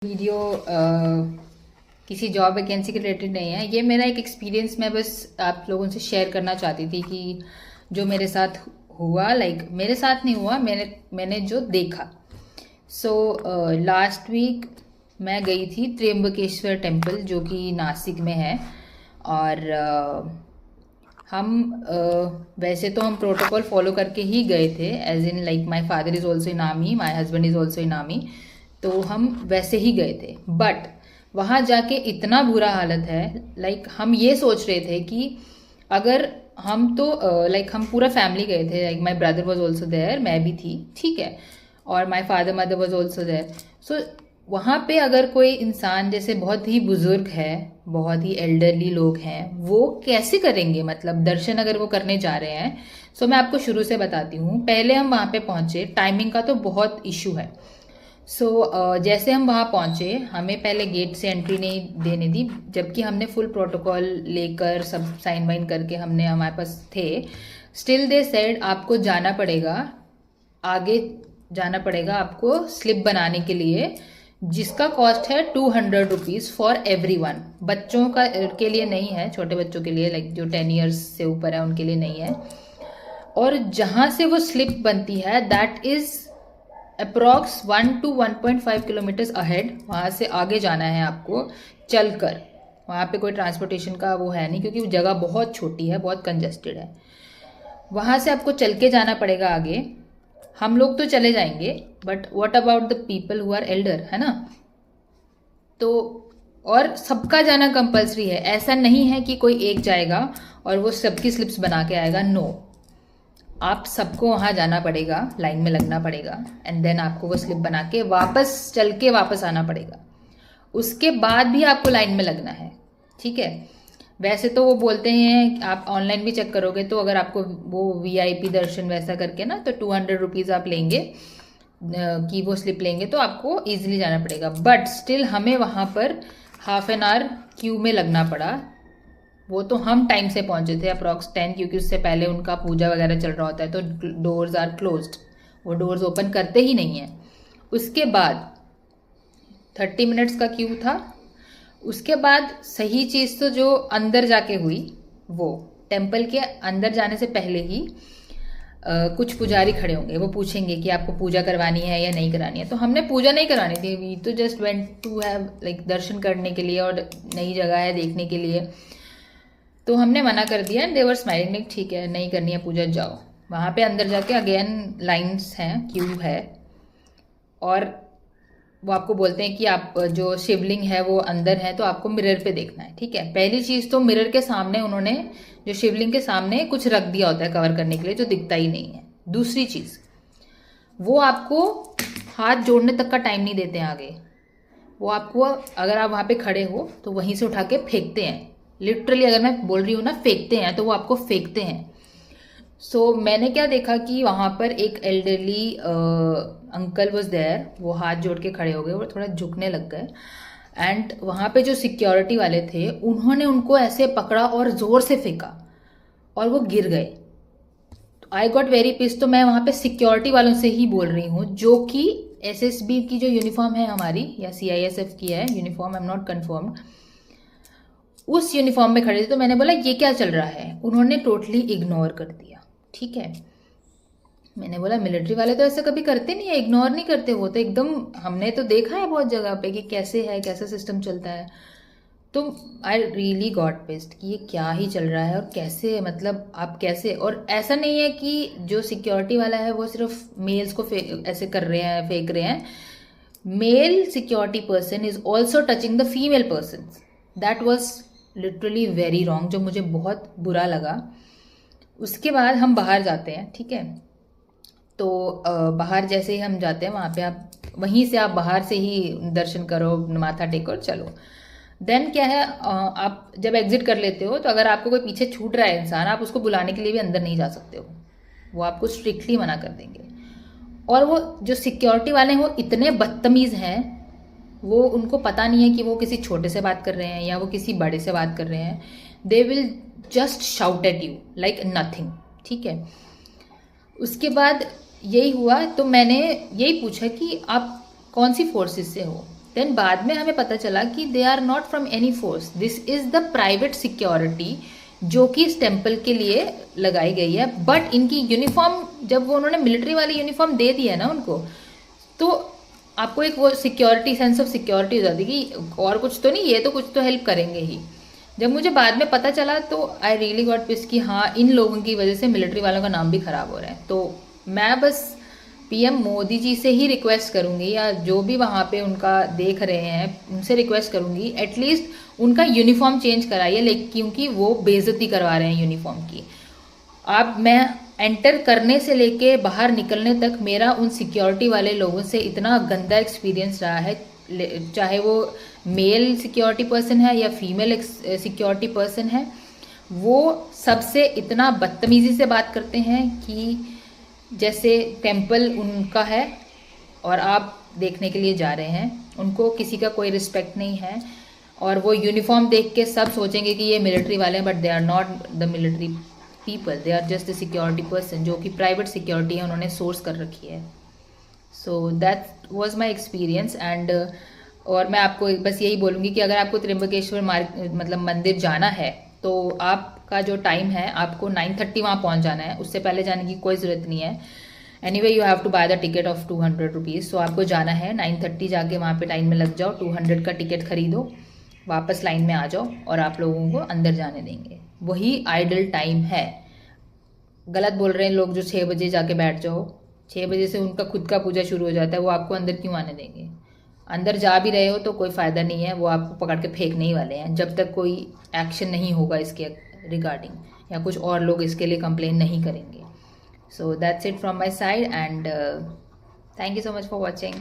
Video किसी job vacancy के related नहीं है। ये मेरा एक एक्सपीरियंस मैं बस आप लोगों से शेयर करना चाहती थी कि जो मेरे साथ हुआ, लाइक मेरे साथ नहीं हुआ, मैंने जो देखा। सो लास्ट वीक मैं गई थी त्र्यंबकेश्वर टेम्पल जो कि नासिक में है। और वैसे तो हम प्रोटोकॉल फॉलो करके ही गए थे, as in like my father is also in army, my husband is also in army, तो हम वैसे ही गए थे। बट वहाँ जाके इतना बुरा हालत है, लाइक हम ये सोच रहे थे कि अगर हम तो लाइक हम पूरा फैमिली गए थे, like my brother was also there, मैं भी थी, ठीक है, और my father mother was also there. So वहाँ पे अगर कोई इंसान जैसे बहुत ही बुजुर्ग है, बहुत ही एल्डरली लोग हैं, वो कैसे करेंगे, मतलब दर्शन अगर वो करने जा रहे हैं। सो मैं आपको शुरू से बताती हूँ। पहले हम वहाँ पे पहुँचे, टाइमिंग का तो बहुत इशू है। जैसे हम वहाँ पहुँचे, हमें पहले गेट से एंट्री नहीं देने दी, जबकि हमने फुल प्रोटोकॉल लेकर सब साइन वाइन करके हमने हमारे पास थे। स्टिल दे सेड आपको जाना पड़ेगा, आगे जाना पड़ेगा आपको स्लिप बनाने के लिए, जिसका कॉस्ट है 200 रुपीज़ फॉर एवरी वन। बच्चों का के लिए नहीं है, छोटे बच्चों के लिए, लाइक जो 10 ईयर्स से ऊपर है उनके लिए नहीं है। और जहाँ से वो स्लिप बनती है that is approx 1 to 1.5 kilometres ahead. वहाँ से आगे जाना है आपको चलकर। वहाँ पे कोई ट्रांसपोर्टेशन का वो है नहीं, क्योंकि वो जगह बहुत छोटी है, बहुत कंजेस्टेड है। वहाँ से आपको चल के जाना पड़ेगा आगे। हम लोग तो चले जाएंगे, but what about the people who are elder, है ना। तो और सबका जाना कंपलसरी है, ऐसा नहीं है कि कोई एक जाएगा और वो सबकी स्लिप्स बना के आएगा। नो, आप सबको वहाँ जाना पड़ेगा, लाइन में लगना पड़ेगा, एंड देन आपको वो स्लिप बना के वापस चल के वापस आना पड़ेगा। उसके बाद भी आपको लाइन में लगना है, ठीक है। वैसे तो वो बोलते हैं, आप ऑनलाइन भी चेक करोगे तो अगर आपको वो वीआईपी दर्शन वैसा करके ना, तो 200 रुपीज़ आप लेंगे कि वो स्लिप लेंगे तो आपको ईजिली जाना पड़ेगा। बट स्टिल हमें वहाँ पर हाफ एन आवर क्यू में लगना पड़ा। वो तो हम टाइम से पहुँचे थे, अप्रॉक्स 10, क्योंकि उससे पहले उनका पूजा वगैरह चल रहा होता है, तो डोर्स आर क्लोज्ड, वो डोर्स ओपन करते ही नहीं हैं। उसके बाद 30 मिनट्स का क्यू था। उसके बाद सही चीज़ तो जो अंदर जाके हुई, वो टेम्पल के अंदर जाने से पहले ही कुछ पुजारी खड़े होंगे, वो पूछेंगे कि आपको पूजा करवानी है या नहीं करानी है। तो हमने पूजा नहीं करवानी थी, वी तो just went to have like दर्शन करने के लिए और नई जगह है देखने के लिए। तो हमने मना कर दिया and they were smiling, like ठीक है, नहीं करनी है पूजा, जाओ। वहाँ पे अंदर जाके अगेन लाइन्स हैं, क्यू है, और वो आपको बोलते हैं कि आप जो शिवलिंग है वो अंदर है, तो आपको मिरर पे देखना है, ठीक है। पहली चीज़ तो मिरर के सामने उन्होंने जो शिवलिंग के सामने कुछ रख दिया होता है कवर करने के लिए, जो दिखता ही नहीं है। दूसरी चीज़, वो आपको हाथ जोड़ने तक का टाइम नहीं देते हैं आगे। वो आपको, अगर आप वहाँ पे खड़े हो तो वहीं से उठा के फेंकते हैं, लिटरली अगर मैं बोल रही हूँ ना, फेंकते हैं, तो वो आपको फेंकते हैं। मैंने क्या देखा कि वहाँ पर एक एल्डरली अंकल वॉज देयर, वो हाथ जोड़ के खड़े हो गए, वो थोड़ा झुकने लग गए। एंड वहाँ पे जो सिक्योरिटी वाले थे उन्होंने उनको ऐसे पकड़ा और ज़ोर से फेंका और वो गिर गए। तो आई गॉट वेरी पिस। तो मैं वहाँ पे सिक्योरिटी वालों से ही बोल रही हूँ, जो कि एसएसबी की जो यूनिफॉर्म है हमारी, या सीआईएसएफ की है uniform, I am not confirmed, उस यूनिफॉर्म में खड़े थे। तो मैंने बोला ये क्या चल रहा है, उन्होंने टोटली इग्नोर कर दिया, ठीक है। मैंने बोला मिलिट्री वाले तो ऐसा कभी करते नहीं है, इग्नोर नहीं करते, वो तो एकदम, हमने तो देखा है बहुत जगह पे कि कैसे है, कैसा सिस्टम चलता है। तो आई रियली गॉट पिस्ड कि ये क्या ही चल रहा है और कैसे, मतलब आप कैसे। और ऐसा नहीं है कि जो सिक्योरिटी वाला है वो सिर्फ मेल्स को ऐसे कर रहे हैं, फेंक रहे हैं। Male security person is also touching the female person. That was literally very wrong, जो मुझे बहुत बुरा लगा। उसके बाद हम बाहर जाते हैं, ठीक है। तो बाहर जैसे ही हम जाते हैं वहाँ पे, आप वहीं से आप बाहर से ही दर्शन करो, माथा टेको और चलो। देन क्या है, आप जब एग्जिट कर लेते हो तो अगर आपको कोई पीछे छूट रहा है इंसान, आप उसको बुलाने के लिए भी अंदर नहीं जा सकते हो, वो आपको स्ट्रिक्टली मना कर देंगे। और वो जो सिक्योरिटी वाले हैं वो इतने बदतमीज़ हैं, वो उनको पता नहीं है कि वो किसी छोटे से बात कर रहे हैं या वो किसी बड़े से बात कर रहे हैं। They will just shout at you like nothing, ठीक है। उसके बाद यही हुआ, तो मैंने यही पूछा कि आप कौन सी फोर्सेस से हो। देन बाद में हमें पता चला कि they are not from any force, this is the private security जो कि इस टेम्पल के लिए लगाई गई है। बट इनकी यूनिफॉर्म, जब वो उन्होंने मिलिट्री वाली यूनिफॉर्म दे दी है ना उनको, तो आपको एक वो सिक्योरिटी, सेंस ऑफ सिक्योरिटी हो जाती है कि और कुछ तो नहीं, ये तो कुछ तो हेल्प करेंगे ही। जब मुझे बाद में पता चला तो आई रियली गॉट पिस कि हाँ, इन लोगों की वजह से मिलिट्री वालों का नाम भी खराब हो रहा है। तो मैं बस पीएम मोदी जी से ही रिक्वेस्ट करूंगी, या जो भी वहाँ पे उनका देख रहे हैं उनसे रिक्वेस्ट करूंगी, एटलीस्ट उनका यूनिफॉर्म चेंज कराइए, लेकिन क्योंकि वो बेइज्जती करवा रहे हैं यूनिफॉर्म की। मैं एंटर करने से लेके बाहर निकलने तक मेरा उन सिक्योरिटी वाले लोगों से इतना गंदा एक्सपीरियंस रहा है, चाहे वो मेल सिक्योरिटी पर्सन है या फीमेल सिक्योरिटी पर्सन है, वो सबसे इतना बदतमीजी से बात करते हैं कि जैसे टेम्पल उनका है और आप देखने के लिए जा रहे हैं। उनको किसी का कोई रिस्पेक्ट नहीं है, और वो यूनिफॉर्म देख के सब सोचेंगे कि ये मिलिट्री वाले हैं, but they are not the military people, they are just the security person, जो कि प्राइवेट सिक्योरिटी है, उन्होंने सोर्स कर रखी है। So that was my experience. And और मैं आपको बस यही बोलूँगी कि अगर आपको त्र्यंबकेश्वर मतलब मंदिर जाना है तो आपका जो टाइम है, आपको 9:30 वहाँ पहुँच जाना है, उससे पहले जाने की कोई ज़रूरत नहीं है। Anyway you have to buy the ticket of 200 rupees. So आपको जाना है 9:30, जाके वहाँ पे टाइम में लग जाओ, 200 का टिकट खरीदो, वापस लाइन में आ जाओ और आप लोगों को अंदर जाने देंगे। वही आइडल टाइम है। गलत बोल रहे हैं लोग जो 6 बजे जाके बैठ जाओ, 6 बजे से उनका खुद का पूजा शुरू हो जाता है, वो आपको अंदर क्यों आने देंगे? अंदर जा भी रहे हो तो कोई फ़ायदा नहीं है, वो आपको पकड़ के फेंकने ही वाले हैं जब तक कोई एक्शन नहीं होगा इसके रिगार्डिंग, या कुछ और लोग इसके लिए कंप्लेन नहीं करेंगे। So that's it from my side, and thank you so much for watching.